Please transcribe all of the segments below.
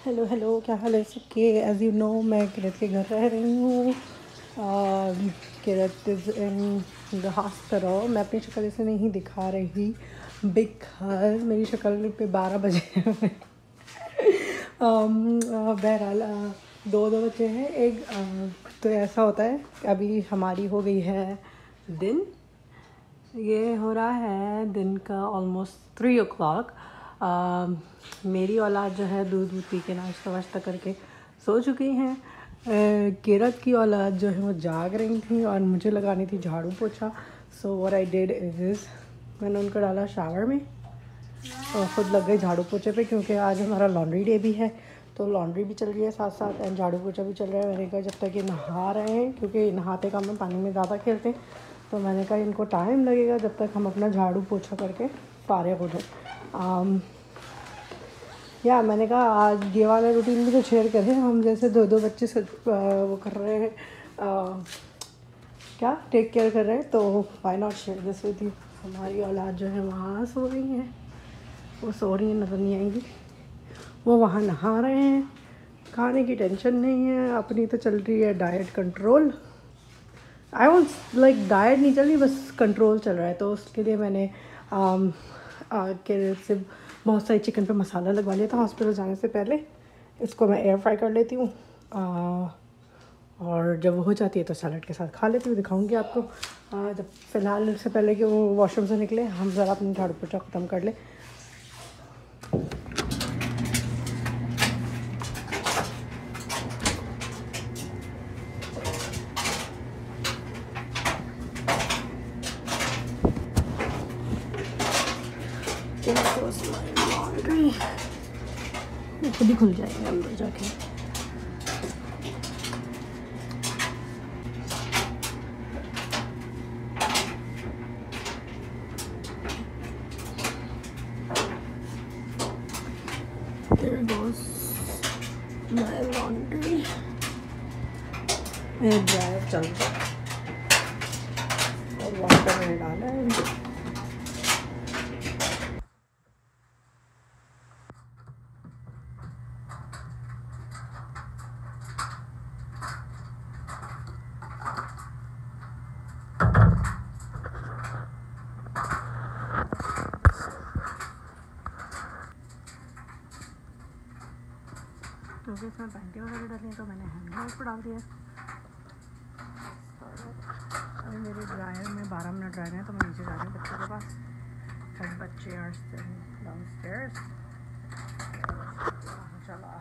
Hello hello, क्या हाल है सबके। एज़ यू नो मैं किरत के घर रह रही हूँ। किरत इज़ इन द हॉस्पिटल। मैं अपनी शक्ल इसे नहीं दिखा रही बिकॉज मेरी शक्ल पे 12 बजे हैं। बहरहाल दो बच्चे हैं। एक तो ऐसा होता है कि अभी हमारी हो गई है दिन। ये हो रहा है दिन का ऑलमोस्ट 3 o'clock। मेरी औलाद जो है दूध दूध पी के नाश्ता वाश्ता करके सो चुकी हैं। किरत की औलाद जो है वो जाग रही थी और मुझे लगानी थी झाड़ू पोछा। So what I did is मैंने उनको डाला शावर में और ख़ुद लग गई झाड़ू पोछे पे, क्योंकि आज हमारा लॉन्ड्री डे भी है। तो लॉन्ड्री भी चल रही है साथ साथ एंड झाड़ू पोछा भी चल रहा है। मैंने कहा जब तक ये नहा रहे हैं, क्योंकि नहाते का में पानी में ज़्यादा खेलते हैं, तो मैंने कहा इनको टाइम लगेगा जब तक हम अपना झाड़ू पोछा करके फारिग हो जाए। या मैंने कहा आज ये वाला रूटीन भी तो शेयर करें हम, जैसे दो बच्चे वो कर रहे हैं, क्या टेक केयर कर रहे हैं, तो why not share this with you. हमारी औलाद जो है वहाँ सो रही हैं, वो सो रही हैं नज़र नहीं आएंगी। वो वहाँ नहा रहे हैं। खाने की टेंशन नहीं है, अपनी तो चल रही है diet control. I want like diet नहीं चल रही, बस कंट्रोल चल रहा है। तो उसके लिए मैंने के से बहुत सारी चिकन पे मसाला लगवा लिया था हॉस्पिटल जाने से पहले। इसको मैं एयर फ्राई कर लेती हूँ और जब वो हो जाती है तो सैलड के साथ खा लेती हूँ। दिखाऊंगी आपको। जब फ़िलहाल इससे पहले कि वो वॉशरूम से निकले हम ज़रा अपनी झाड़ू पोछा ख़त्म कर ले। खुद ही खुल जाएंगे अंदर जाके। There goes my laundry. Air dryer चल रहा है और वाटर मैंने डाला है। क्योंकि इसमें पैंटी वगैरह डाली तो मैंने हैंड वॉश पर डाल दिया। अभी मेरे ड्रायर में 12 मिनट रह गए हैं, तो मैं नीचे जा रही हूँ बच्चों के पास। एंड बच्चे आर डाउनस्टेयर्स। चला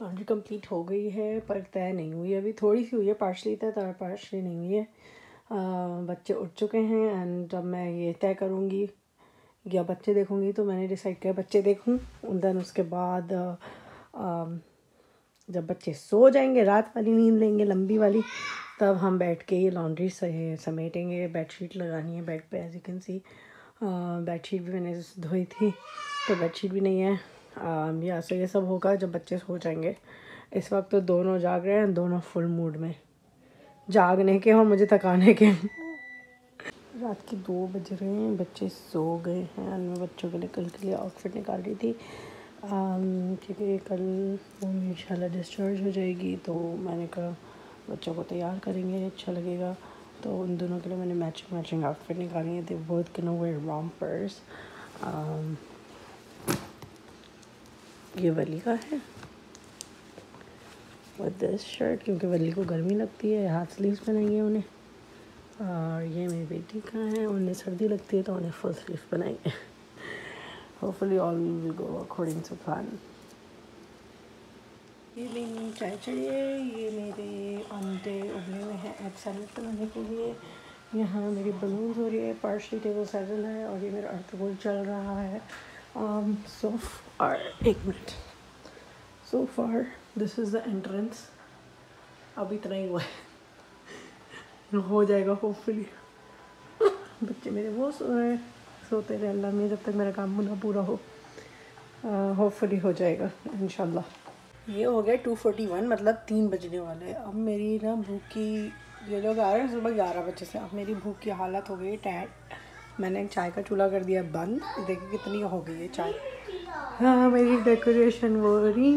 लॉन्ड्री कंप्लीट हो गई है पर तय नहीं हुई, अभी थोड़ी सी हुई है, पार्शली तय तो पार्शली नहीं हुई है। बच्चे उठ चुके हैं एंड जब मैं ये तय करूँगी या बच्चे देखूँगी, तो मैंने डिसाइड किया बच्चे देखूँ। देन उसके बाद जब बच्चे सो जाएंगे, रात वाली नींद लेंगे लंबी वाली, तब हम बैठ के ये लॉन्ड्री समेटेंगे। बेडशीट लगानी है बेड पे, as you can see. Bedsheet भी मैंने धोई थी तो बेडशीट भी नहीं है। या सो ये सब होगा जब बच्चे सो जाएंगे। इस वक्त तो दोनों जाग रहे हैं, दोनों फुल मूड में, जागने के और मुझे थकाने के। रात के 2 बज रहे हैं, बच्चे सो गए हैं। मैं बच्चों के लिए कल के लिए आउटफिट निकाल रही थी, क्योंकि कल वो इंशाल्लाह डिस्चार्ज हो जाएगी। तो मैंने कहा बच्चों को तैयार करेंगे, अच्छा लगेगा। तो उन दोनों के लिए मैंने मैचिंग आउटफिट निकाली है। They both can wear rompers. ये वली का है विद दिस शर्ट, क्योंकि वली को गर्मी लगती है, हाथ स्लीव्स पहनाएंगे उन्हें। और ये मेरी बेटी का है, उन्हें सर्दी लगती है तो उन्हें फुल स्लीव बनाएंगे। Hopefully all will go according to plan. ये मेरी चाय चढ़िए। ये मेरे अंडे उबले हुए हैं एग सैंडविच बनाने के लिए। यहाँ मेरी बलून्स हो रही है, पार्शली टेबल सेटल है और ये मेरा अर्धगोल चल रहा है। सो फार एक minute, so far this is the entrance. अब इतना ही हुआ है, हो जाएगा होपफुली। बच्चे मेरे वो सो रहे हैं, सोते रहे अल्लाह में, जब तक मेरा काम ना पूरा हो। होपफुली हो जाएगा इंशाल्लाह। ये हो गया 2:41, मतलब 3 बजने वाले। अब मेरी ना भूख की, ये लोग आ रहे हैं सुबह 11 बजे से। अब मेरी भूख की हालत हो गई टैट। मैंने एक चाय का चूल्हा कर दिया बंद। देखिए कितनी हो गई है चाय। हाँ मेरी डेकोरेशन वो रही।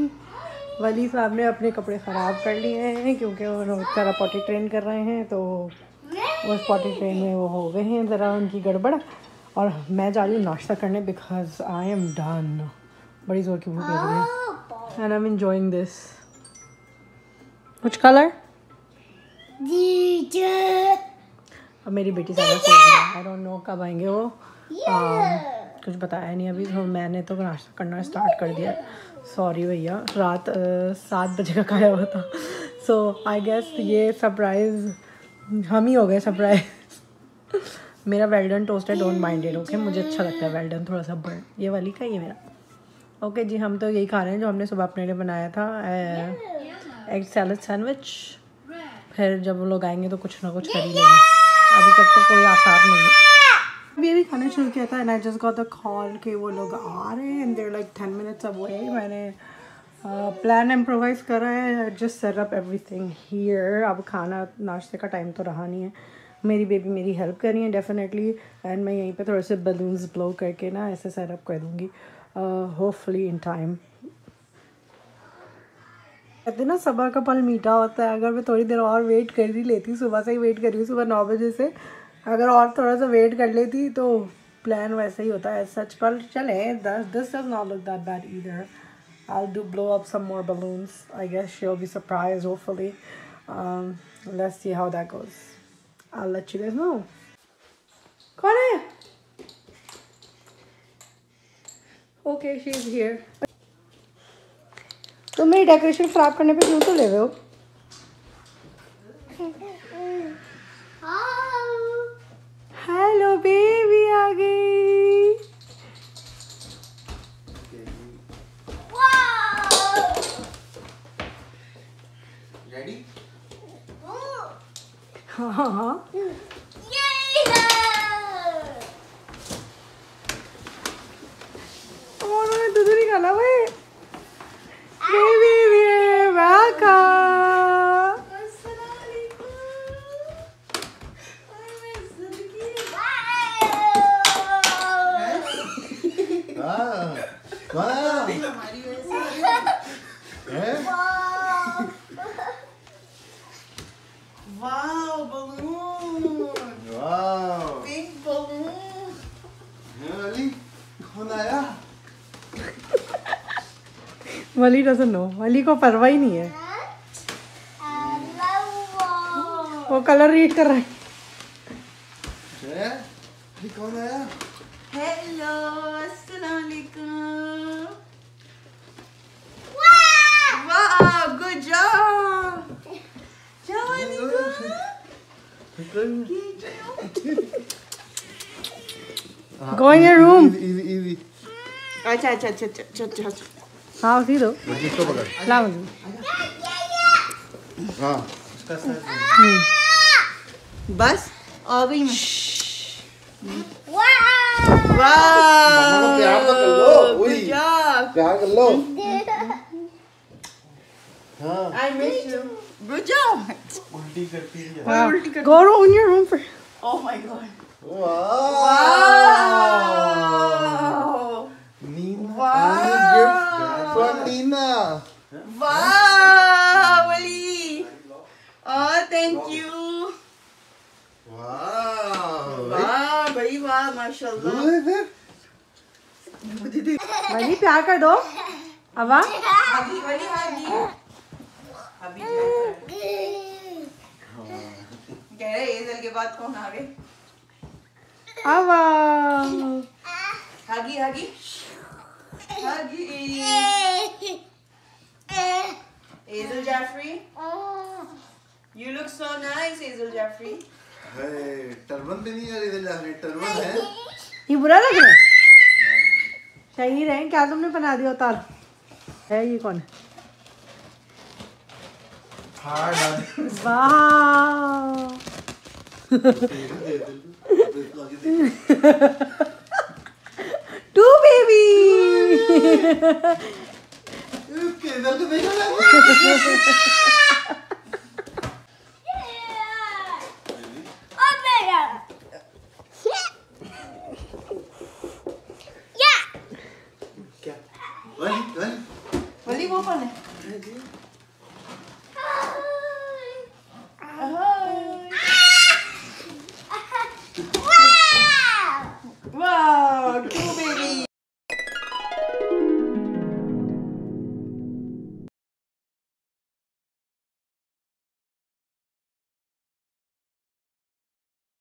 वली साहब ने अपने कपड़े ख़राब कर लिए हैं क्योंकि वो रोज़ तरह पॉटी ट्रेन कर रहे हैं, तो उस पॉटी ट्रेन में वो हो गए हैं ज़रा उनकी गड़बड़। और मैं जा रही हूँ नाश्ता करने बिकॉज आई एम डन। बड़ी ज़ोर की भूख लग रही है and I am enjoying this. कुछ कलर अब मेरी बेटी ज़्यादा सो रही है। आई डोंट नो कब आएंगे वो। कुछ बताया नहीं अभी, तो मैंने तो नाश्ता करना स्टार्ट कर दिया। सॉरी भैया, रात 7 बजे का खाया हुआ था। सो आई गेस ये सरप्राइज़ हम ही हो गए सरप्राइज। मेरा वेल्डन टोस्ट है, डोंट माइंड इट ओके। मुझे अच्छा लगता है वेल्डन थोड़ा सा बर्न। ये वाली का ये मेरा ओके जी। हम तो यही खा रहे हैं जो हमने सुबह अपने लिए बनाया था, एग सैलड सैंडविच। फिर जब वो लोग आएंगे तो कुछ ना कुछ कर ही लेंगे। अभी तक तो कोई आसार नहीं है। अभी अभी खाना शुरू किया था and I just got the call कि वो लोग आ रहे हैं and they're like 10 minutes away. मैंने प्लान इम्प्रोवाइज करा है, just set up everything here. अब खाना नाश्ते का टाइम तो रहा नहीं है। मेरी बेबी मेरी हेल्प कर रही है डेफिनेटली, एंड मैं यहीं पे थोड़े से बलून्स ब्लो करके ना ऐसे सेट अप कर दूँगी होपफुली इन टाइम। कहते ना सब्र का फल मीठा होता है। अगर मैं थोड़ी देर और वेट कर ही लेती, सुबह से ही वेट कर रही हूँ, सुबह 9 बजे से, अगर और थोड़ा सा वेट कर लेती तो प्लान वैसे ही होता है सच। पर चले, this does not look that bad either. I'll do blow up some more balloons. I guess she'll be surprised hopefully. Let's see how that goes. I'll let you guys know. कौन है? Okay, she's here. तुम मेरी decoration खराब करने पे क्यों तो ले रहे हो? हेलो बेबी आ गई। रेडी? हाँ हाँ हाँ। उन्होंने दूध नहीं खाना भाई। Baby Wow, balloon! Wow! Big balloon! Ali, कौन आया? वली डजंट नो। वली को परवाह ही नहीं है। वो कलर रीड कर रहा है। अली कौन आया? हेलो, अस्सलाम वालेकुम। वाह, good job. Go in your room. Easy. अच्छा। हाँ उसी दो। इसको पकड़। ला मुझे। हाँ। बस आ गई मैं। मम्मा को प्यार तो कर लो। Good job. प्यार कर लो। हाँ। I miss you. Good job. उल्टी करती है। हाँ, go in your room for. Oh my God. वाह। Neena. Wow. Gift from Nina. वाह वली। Oh, thank you. Wow. वाह भाई वाह, माशाल्लाह। वली प्यार कर दो। अवा। हागी वाली हागी। अभी कह रहे एजल के बाद कौन आ गए? अवा। हागी हागी हागी। Hazel Jaffrey, you look so nice, Hazel Jaffrey. Turban भी नहीं है इधर जाने। टर्बन है। ये बुरा लग रहा है? सही रहे क्या तुमने बना दिया उतार? है ये कौन है? वाह। टू बेबी। इधर को देखो ना। क्या? वली वली वो कौन है?